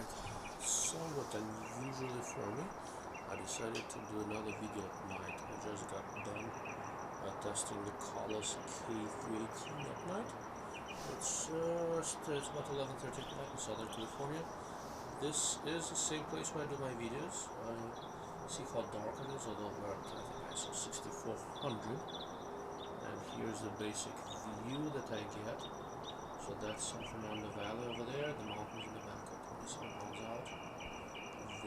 Alright, somewhat unusually for me, I decided to do another video at night. I just got done testing the KahlesK318 at night. It's about 11:30 at night in Southern California. This is the same place where I do my videos. See how dark it is, although we're at, I think, ISO 6400. And here's the basic view that I get. So that's something on the valley over there, the mountains in the back are 20-some miles out.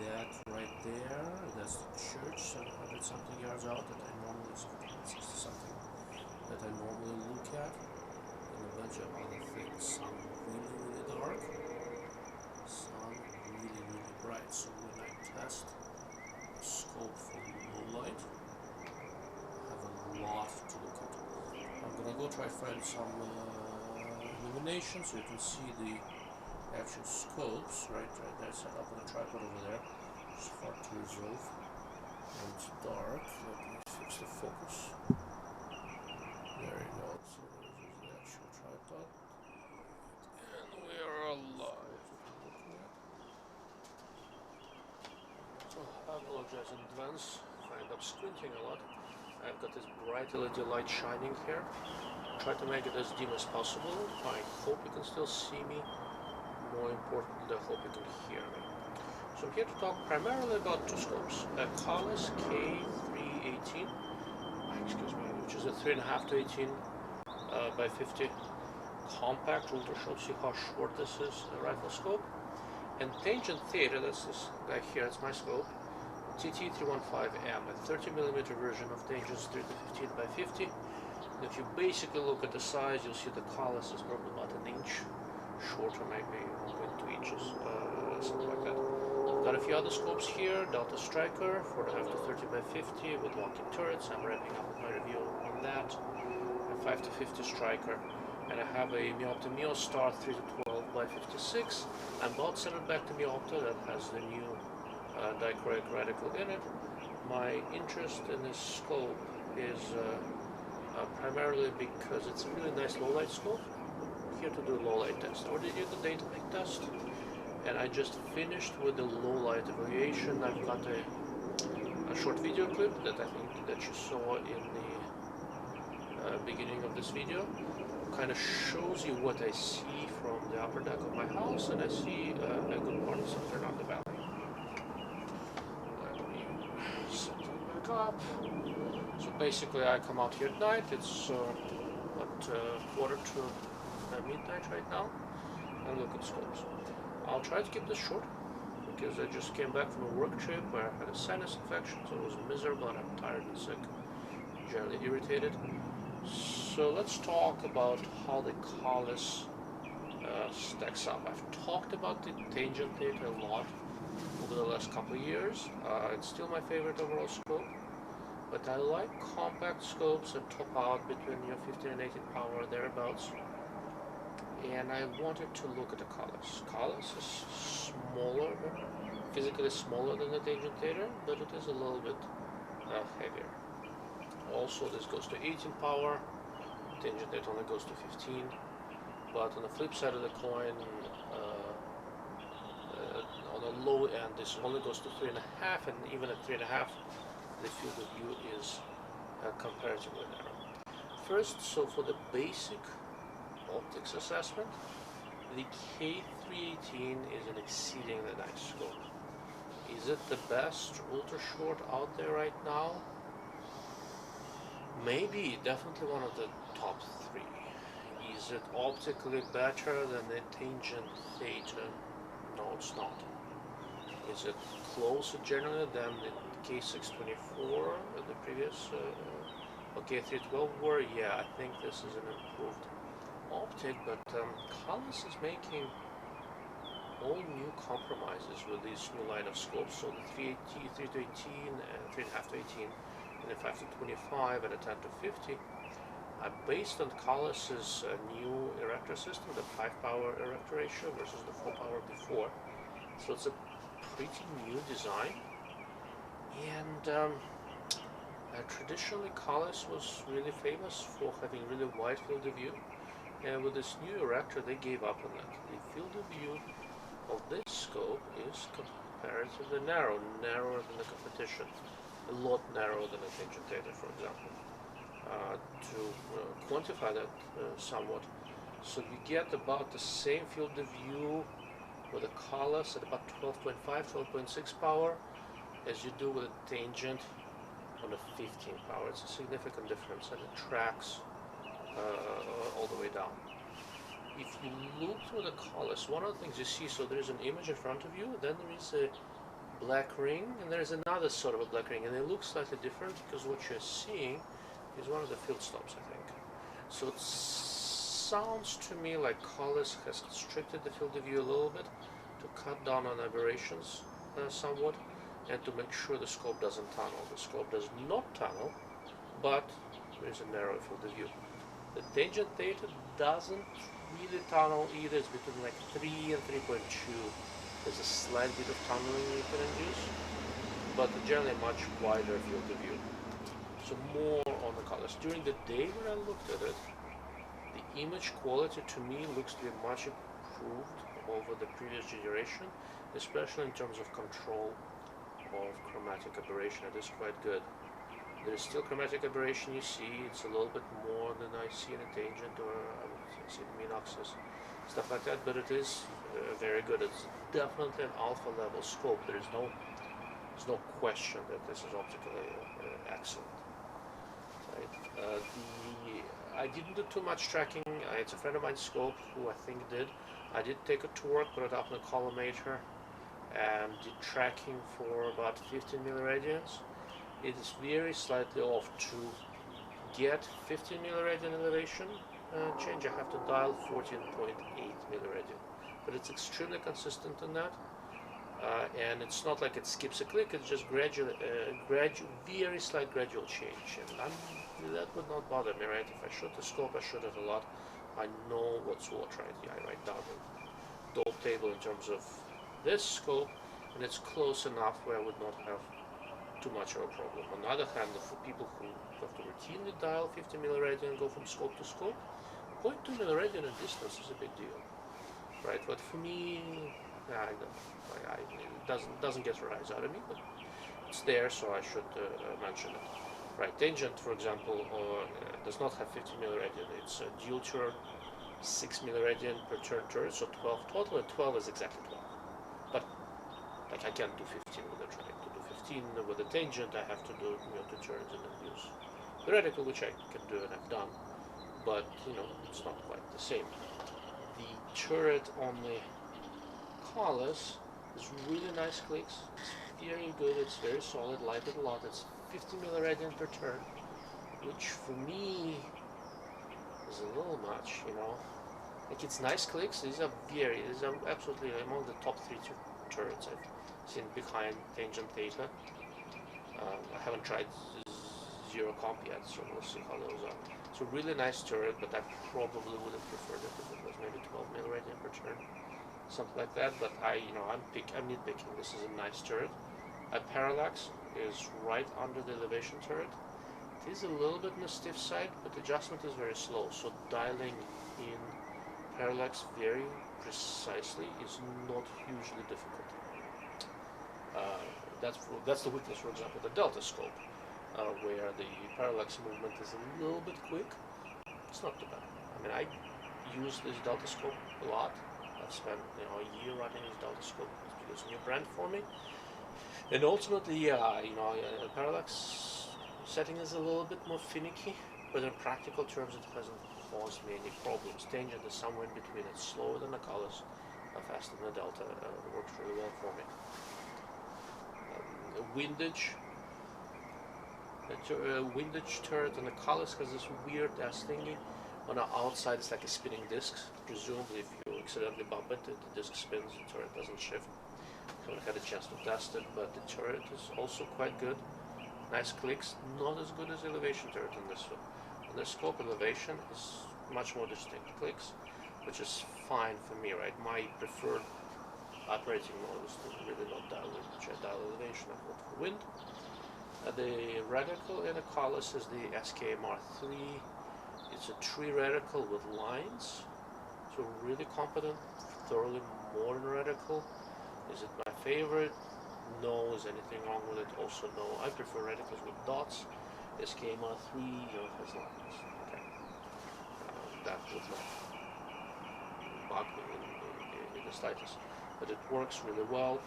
That right there, that's the church, 700 something yards out, that I normally, 60 something, that I normally look at. And a bunch of other things. Some really dark, some really bright. So when I test a scope for low light, I have a lot to look at. I'm gonna go try to find some illumination so you can see the actual scopes right there set up on a tripod over there. It's hard to resolve and it's dark. Let me fix the focus. There you go. So there's the actual tripod and we are alive. So I apologize in advance if I end up squinting a lot. I've got this bright LED light shining here. Try to make it as dim as possible. I hope you can still see me. More importantly, I hope you can hear me. So I'm here to talk primarily about two scopes. A KahlesK318, which is a 3.5 to 18 by 50 compact ultra short. See how short this is, a rifle scope. And Tangent Theta, that's this guy here, it's my scope. TT315M, a 30mm version of Tangent's 3 to 15 by 50. If you basically look at the size, you'll see the Kahles is probably about an inch shorter, maybe 1.2 inches, something like that. I've got a few other scopes here, Delta Striker, 4.5 to 30 by 50 with locking turrets. I'm wrapping up my review on that. A 5 to 50 Striker, and I have a Miopta Star 3 to 12 by 56. I'm about to send it back to Miopta, that has the new dichroic radical in it. My interest in this scope is primarily because it's a really nice low-light scope. I'm here to do a low-light test. I already did the data link test, and I just finished with the low-light evaluation. I've got a short video clip that I think that you saw in the beginning of this video. Kind of shows you what I see from the upper deck of my house, and I see a good part of Southern Valley. Let me set it back up. So basically I come out here at night, it's quarter to midnight right now, and look at scopes. I'll try to keep this short, because I just came back from a work trip where I had a sinus infection, so it was miserable and I'm tired and sick, generally irritated. So let's talk about how the Kahles stacks up. I've talked about the Tangent Theta a lot over the last couple of years. It's still my favorite overall scope. But I like compact scopes that top out between 15 and 18 power, thereabouts. And I wanted to look at the Kahles. Kahles is smaller, physically smaller than the Tangent Theta, but it is a little bit heavier. Also, this goes to 18 power. Tangent Theta only goes to 15. But on the flip side of the coin, on the low end, this only goes to 3.5, and even at 3.5. The field of view is comparatively narrow. First, so for the basic optics assessment, the K318 is an exceedingly nice scope. Is it the best ultra short out there right now? Maybe, definitely one of the top 3. Is it optically better than the Tangent Theta? No, it's not. Is it closer generally than the K624, the previous K312 were? Yeah, I think this is an improved optic, but Kahles is making all new compromises with this new line of scopes. So the 3 to 18, 3.5 to 18, and the 5 to 25, and a 10 to 50 are based on Kahles's new erector system, the 5-power erector ratio versus the 4-power before. So it's a pretty new design. And traditionally Kahles was really famous for having really wide field of view, and with this new erector they gave up on that. The field of view of this scope is comparatively narrow, narrower than the competition, a lot narrower than a Tangent Theta, for example. To quantify that somewhat, so you get about the same field of view with a Kahles at about 12.5, 12.6 power as you do with a Tangent on a 15 power. It's a significant difference, and it tracks all the way down. If you look through the Kahles, one of the things you see, so there's an image in front of you, then there is a black ring, and there's another sort of a black ring, and they look slightly different because what you're seeing is one of the field stops, I think. So it sounds to me like Kahles has constricted the field of view a little bit to cut down on aberrations somewhat, and to make sure the scope doesn't tunnel. The scope does not tunnel, but there is a narrow field of view. The Tangent Theta doesn't really tunnel either. It's between like 3 and 3.2. There's a slight bit of tunneling you can induce, but generally a much wider field of view. So more on the colors. During the day when I looked at it, the image quality to me looks to be much improved over the previous generation, especially in terms of control of chromatic aberration. It is quite good. There is still chromatic aberration you see. It's a little bit more than I see in a Tangent, or I would say the Minoxes, stuff like that, but it is very good. It's definitely an alpha level scope. There's no question that this is optically excellent. Right. I didn't do too much tracking. It's a friend of mine's scope who I think did. I did take it to work, put it up in a collimator, and did tracking for about 15 milliradians. It is very slightly off. To get 15 milliradian elevation change, I have to dial 14.8 milliradian, but it's extremely consistent in that, and it's not like it skips a click. It's just very slight gradual change, and that would not bother me, right? If I shoot the scope, I shoot it a lot. I know what's what, right? Yeah, I write down the dope table in terms of this scope, and it's close enough where I would not have too much of a problem. On the other hand, for people who have to routinely dial 50 milliradian and go from scope to scope, 0.2 milliradian in distance is a big deal, right? But for me, it doesn't get a rise out of me, but it's there, so I should mention it. Right, Tangent, for example, does not have 50 milliradian. It's a dual turn, 6 milliradian per turn, so 12 total, and 12 is exactly 12. But like I can't do 15 with the trying to do 15 with the Tangent. I have to do 2 turns and then use the reticle, which I can do and I've done, but it's not quite the same. The turret on the Kahles is really nice clicks. It's very good. It's very solid. Like it a lot. It's 50 milliradian per turn, which for me is a little much. Like, it's nice clicks. These are absolutely among the top 3 turrets I've seen behind Tangent Theta. I haven't tried zero comp yet, so we'll see how those are. It's a really nice turret, but I probably would have preferred it if it was maybe 12 milliradian per turn, something like that. But I'm nitpicking. This is a nice turret. Parallax is right under the elevation turret. It is a little bit on the stiff side, but the adjustment is very slow, so dialing in parallax very precisely is not hugely difficult. That's the weakness, for example, the delta scope, where the parallax movement is a little bit quick. It's not too bad. I use this delta scope a lot. I've spent a year running this delta scope. It's a new brand for me. And ultimately, parallax setting is a little bit more finicky, but in practical terms, it hasn't caused me any problems. Tangent is somewhere in between. It's slower than the Kahles, faster than the Delta. It works really well for me. Windage turret on the Kahles has this weird ass thingy. On the outside, it's like a spinning disc. Presumably, if you accidentally bump it, the disc spins, the turret doesn't shift. I haven't had a chance to test it, but the turret is also quite good. Nice clicks, not as good as the elevation turret on this one. On this scope, elevation is much more distinct clicks, which is fine for me, right? My preferred operating mode is to really not dial in, which I dial elevation, I vote for wind. The reticle in the Kahles is the SKMR3. It's a tree reticle with lines, so really competent, thoroughly more in reticle. Is it my favorite? No. Is anything wrong with it? Also no. I prefer reticles with dots. This KMR 3 has lines. Okay. That would not bug me in the slightest. But it works really well.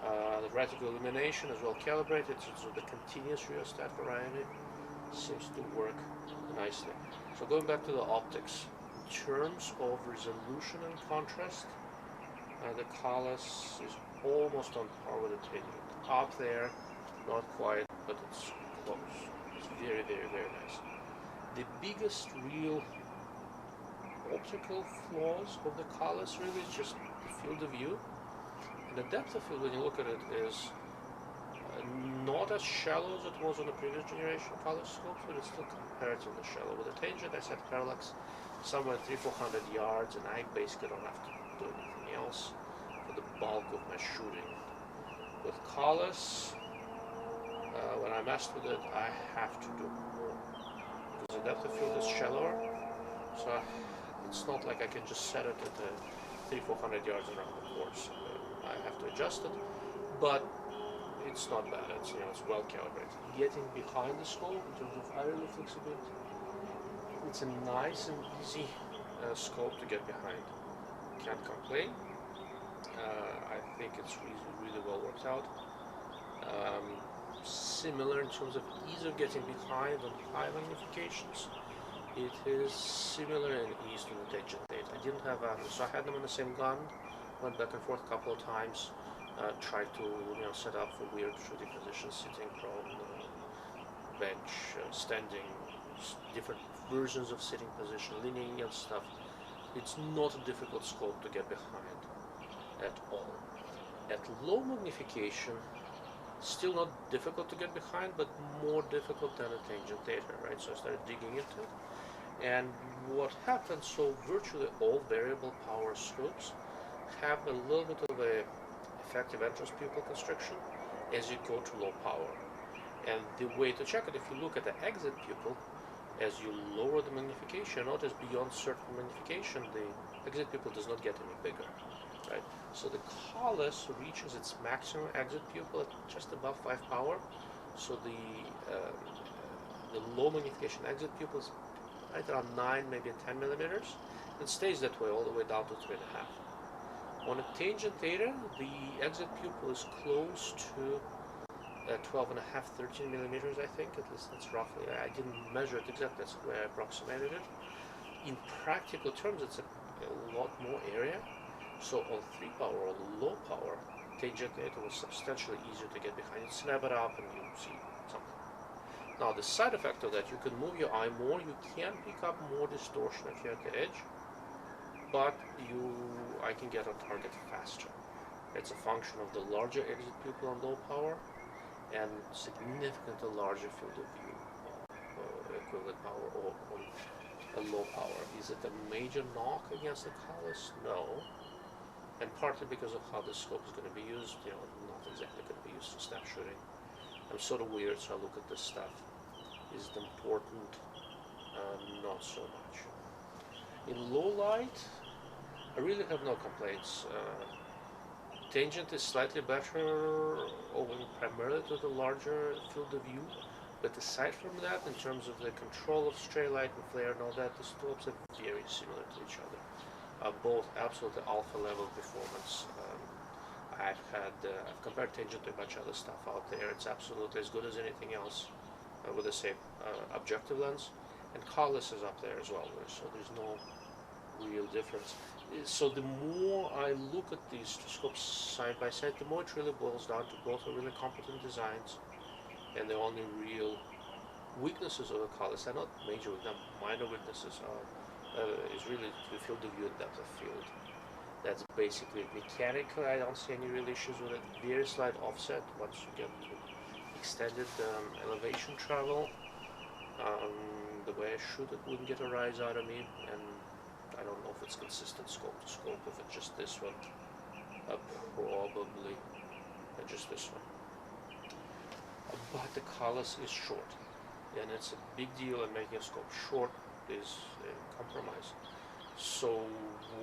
The reticle illumination is well calibrated, so the continuous rheostat variety seems to work nicely. So going back to the optics, in terms of resolution and contrast, the Kahles is almost on par with the Tangent. Up there, not quite, but it's close. It's very, very, very nice. The biggest real optical flaws of the Kahles really is just the field of view. And the depth of field, when you look at it, is not as shallow as it was on the previous generation Kahles scopes, but it's still comparatively shallow. With the Tangent, I set parallax somewhere 300-400 yards, and I basically don't have to do anything else for the bulk of my shooting. With Kahles, when I messed with it, I have to do more because the depth of field is shallower, so it's not like I can just set it at 300-400 yards around the course. I have to adjust it, but it's not bad. It's it's well calibrated. Getting behind the scope in terms of eye relief flexibility, it's a nice and easy scope to get behind. Can't complain. I think it's really well worked out. Similar in terms of ease of getting behind on high magnifications. It is similar in ease to the Tangent Theta. I didn't have so I had them on the same gun. Went back and forth a couple of times. Tried to set up for weird shooting positions, sitting, prone, bench, standing, different versions of sitting position, leaning and stuff. It's not a difficult scope to get behind at all. At low magnification, still not difficult to get behind, but more difficult than a Tangent Theta, right? So I started digging into it. And what happened, so virtually all variable power scopes have a little bit of a effective entrance pupil constriction as you go to low power. And the way to check it, if you look at the exit pupil, as you lower the magnification, notice beyond certain magnification, the exit pupil does not get any bigger, right? So the Kahles reaches its maximum exit pupil at just above 5 power. So the low magnification exit pupil is right around 9, maybe 10 millimeters. It stays that way all the way down to 3.5. On a Tangent Theta, the exit pupil is close to 12.5, 13 millimeters, I think. At least that's roughly. I didn't measure it exactly, that's the way I approximated it. In practical terms, it's a lot more area. So on 3 power or low power, Tangent Theta was substantially easier to get behind. You snap it up and you see something. Now, the side effect of that, you can move your eye more, you can pick up more distortion if you're at the edge, but I can get on target faster. It's a function of the larger exit pupil on low power and significantly larger field of view equivalent power or on a low power. Is it a major knock against the Kahles? No. And partly because of how the scope is going to be used, not exactly going to be used for snap shooting. I'm sort of weird, so I look at this stuff. Is it important? Not so much. In low light, I really have no complaints. Tangent is slightly better owing primarily to the larger field of view, but aside from that, in terms of the control of stray light and flare and all that, the scopes are very similar to each other. Both absolutely alpha level performance. I've compared Tangent to a bunch of other stuff out there. It's absolutely as good as anything else with the same objective lens. And Kahles is up there as well, so there's no real difference. So the more I look at these two scopes side by side, the more it really boils down to both are really competent designs, and the only real weaknesses of the Kahles are not major, minor weaknesses is really the field of view and depth of field. That's basically it. Mechanically, I don't see any real issues with it. Very slight offset once you get to extended elevation travel. The way I shoot it wouldn't get a rise out of me, and I don't know if it's consistent scope to scope. If it's just this one, probably just this one. But the Kahles is short, and it's a big deal, and making a scope short is a compromise. So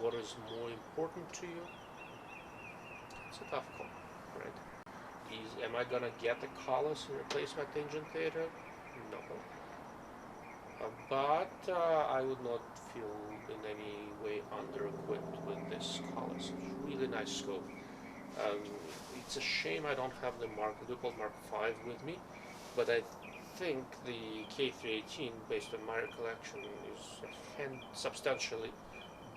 what is more important to you? It's a tough call, right? Am I gonna get the Kahles and replace my Tangent Theta? No. But I would not feel in any way under-equipped with this Kahles. Really nice scope. It's a shame I don't have the Duplo Mark V with me, but I think the K318, based on my recollection, is a substantially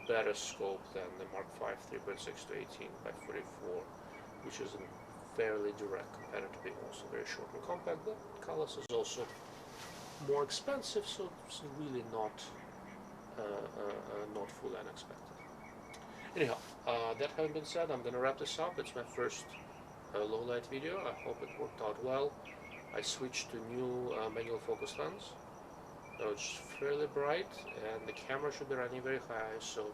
better scope than the Mark V 3.6 to 18 by 44, which is a fairly direct competitor, being also very short and compact. But Kahles is also more expensive, so it's really not fully unexpected. Anyhow, that having been said, I'm going to wrap this up. It's my first low light video. I hope it worked out well. I switched to new manual focus lens. It's fairly bright, and the camera should be running very high. So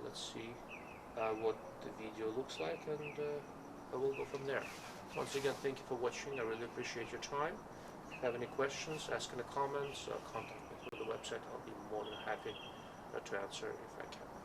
let's see what the video looks like, and I will go from there. Once again, thank you for watching. I really appreciate your time. If you have any questions, ask in the comments, contact me through the website. I'll be more than happy to answer if I can.